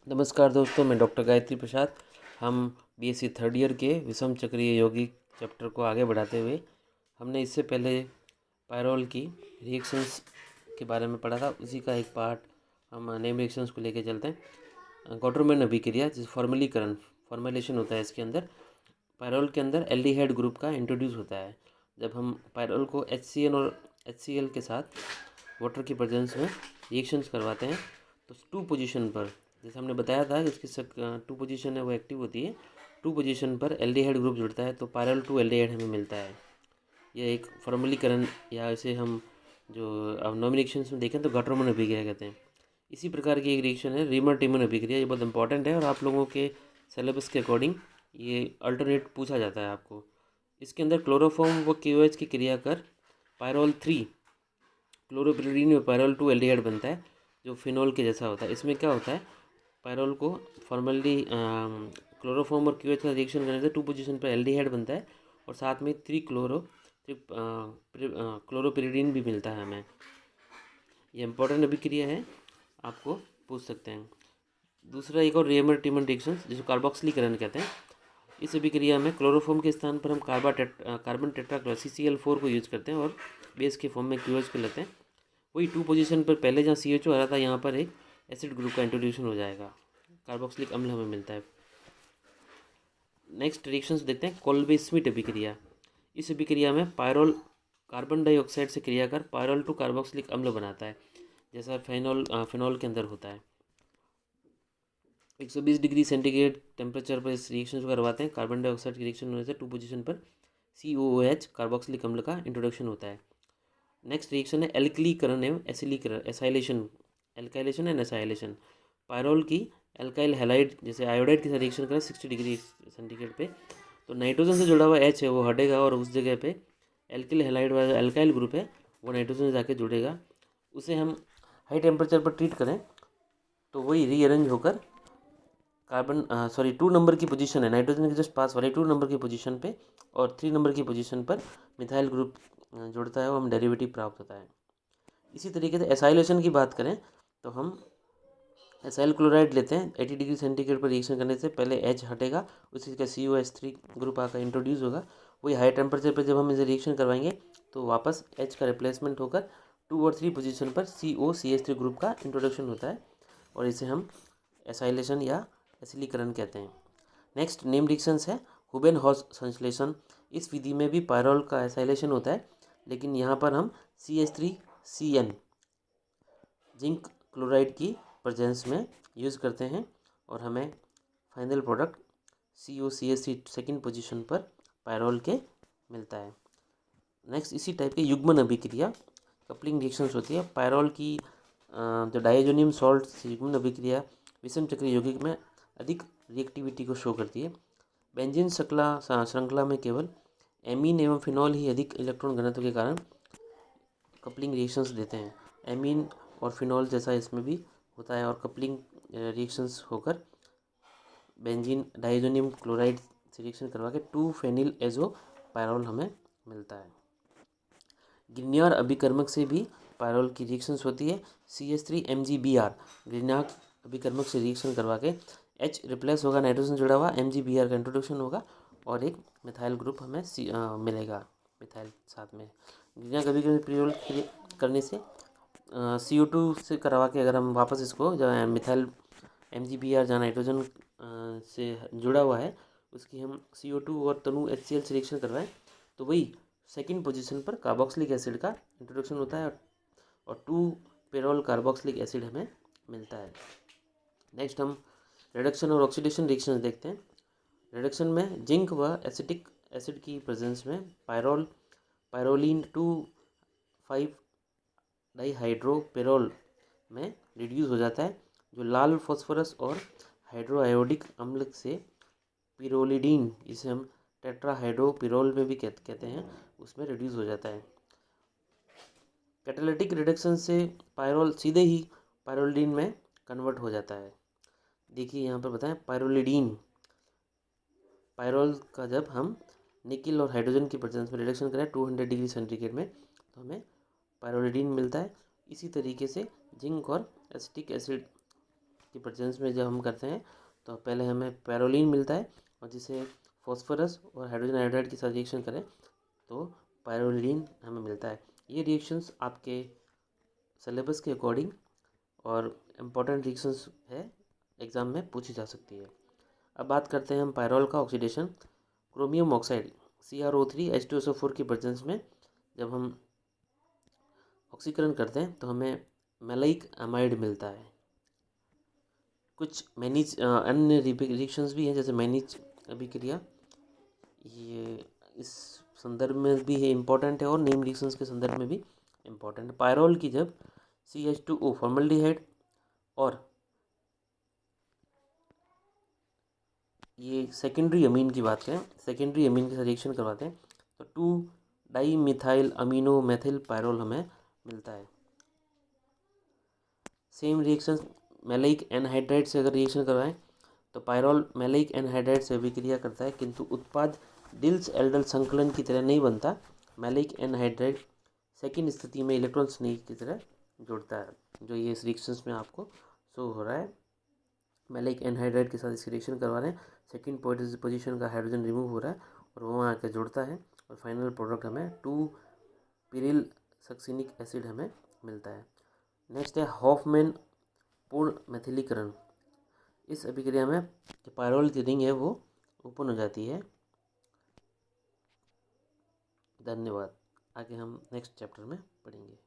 नमस्कार दोस्तों, मैं डॉक्टर गायत्री प्रसाद। हम बीएससी थर्ड ईयर के विषम चक्रीय यौगिक चैप्टर को आगे बढ़ाते हुए हमने इससे पहले पायरोल की रिएक्शंस के बारे में पढ़ा था। उसी का एक पार्ट हम नेम रिएक्शंस को लेके चलते हैं। गॉटरमैन अभिक्रिया, जिस फॉर्मुलेशन होता है इसके अंदर, पायरोल के अंदर एल्डिहाइड ग्रुप का इंट्रोड्यूस होता है। जब हम पायरोल को HCN और HCl के साथ वाटर की प्रेजेंस में रिएक्शंस करवाते हैं तो टू पोजीशन पर, जैसे हमने बताया था कि इसकी टू पोजीशन है वो एक्टिव होती है। टू पोजीशन पर एल्डिहाइड ग्रुप जुड़ता है तो पायरोल टू एल्डिहाइड हमें मिलता है। यह एक फॉर्मलीकरण, या इसे हम जो अब नॉर्मल रिएक्शंस में देखें तो गॉटरमैन अभिक्रिया कहते हैं। इसी प्रकार की एक रिएक्शन है रीमर टीमन अभिक्रिया। ये बहुत इंपॉर्टेंट है और आप लोगों के सिलेबस के अकॉर्डिंग ये अल्टरनेट पूछा जाता है आपको। इसके अंदर क्लोरोफॉर्म व KOH की क्रिया कर पायरोल 3 क्लोरोपिरीडीन में पायरोल 2 एल्डिहाइड बनता है, जो फिनॉल के जैसा होता है। इसमें क्या होता है, पायरोल को फॉर्मली क्लोरोफॉर्म और KOH का रिएक्शन करने से टू पोजीशन पर एल्डिहाइड बनता है और साथ में क्लोरोपिरीडीन भी मिलता है हमें। ये इंपॉर्टेंट अभिक्रिया है, आपको पूछ सकते हैं। दूसरा एक और रेमर टीमन रिएक्शन जिसको कार्बोक्सिलीकरण कहते हैं। इस अभिक्रिया में क्लोरोफॉर्म के स्थान पर हम कार्बन टेट्राक्लोराइड CCl4 को यूज़ करते हैं और बेस के फॉर्म में QH को लेते हैं। वही टू पोजीशन पर पहले जहाँ CHO आ रहा था, यहाँ पर एक एसिड ग्रुप का इंट्रोड्यूशन हो जाएगा, कार्बोक्सिलिक अम्ल हमें मिलता है। नेक्स्ट रिएक्शंस देखते हैं। कोल्बे स्मिथ अभिक्रिया। इस अभिक्रिया में पायरोल कार्बन डाइऑक्साइड से क्रिया कर पायरोल टू कार्बोक्सिलिक अम्ल बनाता है, जैसा फिनॉल के अंदर होता है। 120 डिग्री सेंटीग्रेड टेम्परेचर पर इस रिएक्शन को करवाते हैं। कार्बन डाइऑक्साइड की रिएक्शन होने से टू पोजीशन पर COOH कार्बोक्सिलिक अम्ल का इंट्रोडक्शन होता है। नेक्स्ट रिएक्शन है एल्किलीकरण एवं acylation. Alkylation and acylation. Pyrrole की एल्काइल हैलाइड जैसे आयोडाइड के साथ रिएक्शन करें 60 डिग्री सेंटीग्रेड पे, तो नाइट्रोजन से जुड़ा हुआ H है वो हटेगा और उस जगह पे एल्किल हैलाइड वाला एल्काइल ग्रुप है वो नाइट्रोजन से जाके जुड़ेगा। उसे हम हाई टेम्परेचर पर ट्रीट करें तो वही रीअरेंज होकर टू नंबर की पोजीशन है नाइट्रोजन के जस्ट पास वाले 2 नंबर की पोजीशन पे और 3 नंबर की पोजीशन पर मिथाइल ग्रुप जुड़ता है और हम डेरिवेटिव प्राप्त होता है। इसी तरीके से एसाइलेशन की बात करें तो हम एसाइल क्लोराइड लेते हैं। 80 डिग्री सेंटीग्रेड पर रिएक्शन करने से पहले H हटेगा, उसी का COH3 ग्रुप आकर इंट्रोड्यूस होगा। वही हाई टेम्परेचर पर जब हम इसे रिएक्शन करवाएंगे तो वापस H का रिप्लेसमेंट होकर 2 और 3 पोजीशन पर COCH3 ग्रुप का इंट्रोडक्शन होता है और इसे हम एसाइलेशन या एसिलीकरण कहते हैं। नेक्स्ट नेम रिएक्शंस है हुबेनहॉस संश्लेषण। इस विधि में भी पायरोल का एसाइलेशन होता है, लेकिन यहाँ पर हम CH3CN जिंक क्लोराइड की प्रेजेंस में यूज़ करते हैं और हमें final product COCH3 second position पर पायरोल के मिलता है। नेक्स्ट इसी टाइप के युग्मन अभिक्रिया कपलिंग रिएक्शंस होती है। पायरोल की जो डायजोनियम सॉल्ट युग्मन अभिक्रिया विषम चक्रीय यौगिक में अधिक रिएक्टिविटी को शो करती है। बेंजीन श्रृंखला में केवल एमीन एवं फिनॉल ही अधिक इलेक्ट्रॉन घनत्व के कारण कपलिंग रिएक्शंस देते हैं। एमीन और फिनॉल जैसा इसमें भी होता है और कपलिंग रिएक्शंस होकर बेंजीन डाइजोनियम क्लोराइड से रिएक्शन करवा के 2 फेनिल एजो पायरोल हमें मिलता है। ग्रिग्नार्ड अभिकर्मक से भी पायरोल की रिएक्शंस होती है। CH3MgBr ग्रिग्नार्ड अभिकर्मक से रिएक्शन करवा के H रिप्लेस होगा, नाइट्रोजन जुड़ा हुआ, MgBr का इंट्रोडक्शन होगा और एक मिथाइल ग्रुप हमें मिलेगा मिथाइल साथ में। ग्रिग्नार्ड अभिकर्मक प्रयोग करने से CO2 से करवा के अगर हम वापस इसको जो मिथाइल MgBr जहाँ नाइट्रोजन से जुड़ा हुआ है उसकी हम CO2 और तनु HCl से रिएक्शन करवाएं तो वही सेकेंड पोजीशन पर कार्बोक्सिलिक एसिड का इंट्रोडक्शन होता है और 2 पेरोल कार्बोक्सिलिक एसिड हमें मिलता है। नेक्स्ट हम रिडक्शन और ऑक्सीडेशन रिएक्शन देखते हैं। रिडक्शन में जिंक व एसिटिक एसिड की प्रेजेंस में पायरोलीन 2,5 डाइहाइड्रोपेरोल में रिड्यूस हो जाता है, जो लाल फॉस्फोरस और हाइड्रोआयोडिक अम्ल से पिरोलिडीन, जिसे हम टेट्राहाइड्रोपिरोल में भी कहते हैं, उसमें रिड्यूस हो जाता है। कैटालिटिक रिडक्शन से पायरोल सीधे ही पायरोलिडीन में कन्वर्ट हो जाता है। देखिए यहाँ पर बताएं, पायरोल का जब हम निकिल और हाइड्रोजन की प्रेजेंस में रिडक्शन करें 200 डिग्री सेंटीग्रेड में तो हमें पायरोलिडीन मिलता है। इसी तरीके से जिंक और एसिटिक एसिड की प्रेजेंस में जब हम करते हैं तो पहले हमें पैरोलिन मिलता है, और जिसे फॉस्फोरस और हाइड्रोजन आयोडाइड के साथ रिएक्शन करें तो पायरोलिन हमें मिलता है। ये रिएक्शंस आपके सिलेबस के अकॉर्डिंग और इम्पॉर्टेंट रिएक्शंस है, एग्ज़ाम में पूछी जा सकती है। अब बात करते हैं हम पायरोल का ऑक्सीडेशन। क्रोमियम ऑक्साइड CrO3H2SO4 की प्रेजेंस में जब हम ऑक्सीकरण करते हैं तो हमें मैलाइक अमाइड मिलता है। कुछ मैनीज अन्य रिएक्शंस भी हैं, जैसे मैनीज अभिक्रिया, ये इस संदर्भ में भी है इम्पोर्टेंट है, और नेम रिएक्शंस के संदर्भ में भी इम्पोर्टेंट है। पायरोल की जब CH2O फॉर्मल्डिहाइड और ये सेकेंडरी अमीन की बात करें, सेकेंडरी अमीन के साथ रिएक्शन करवाते हैं तो 2-डाई-मिथाइल अमीनो मेथिल पायरोल हमें मिलता है। सेम रिएक्शन मैलाइक एनहाइड्राइड से अगर रिएक्शन करवाएं तो पायरोल मैलाइक एनहाइड्राइड से अभिक्रिया करता है, किंतु उत्पाद डिल्स एल्डल संकलन की तरह नहीं बनता। मैलाइक एनहाइड्राइड सेकेंड स्थिति में इलेक्ट्रॉन स्नेक की तरह जुड़ता है, जो ये इस रिएक्शंस में आपको शो हो रहा है। मैलाइक एनहाइड्राइड के साथ इस रिएक्शन करवा रहे हैं, सेकेंड पोजीशन का हाइड्रोजन रिमूव हो रहा है और वो वहाँ आकर जुड़ता है, और फाइनल प्रोडक्ट हमें 2-पिरिल सक्सिनिक एसिड हमें मिलता है। नेक्स्ट है हॉफमैन पूर्ण मेथिलीकरण। इस अभिक्रिया में जो पायरोल की रिंग है वो ओपन हो जाती है। धन्यवाद। आगे हम नेक्स्ट चैप्टर में पढ़ेंगे।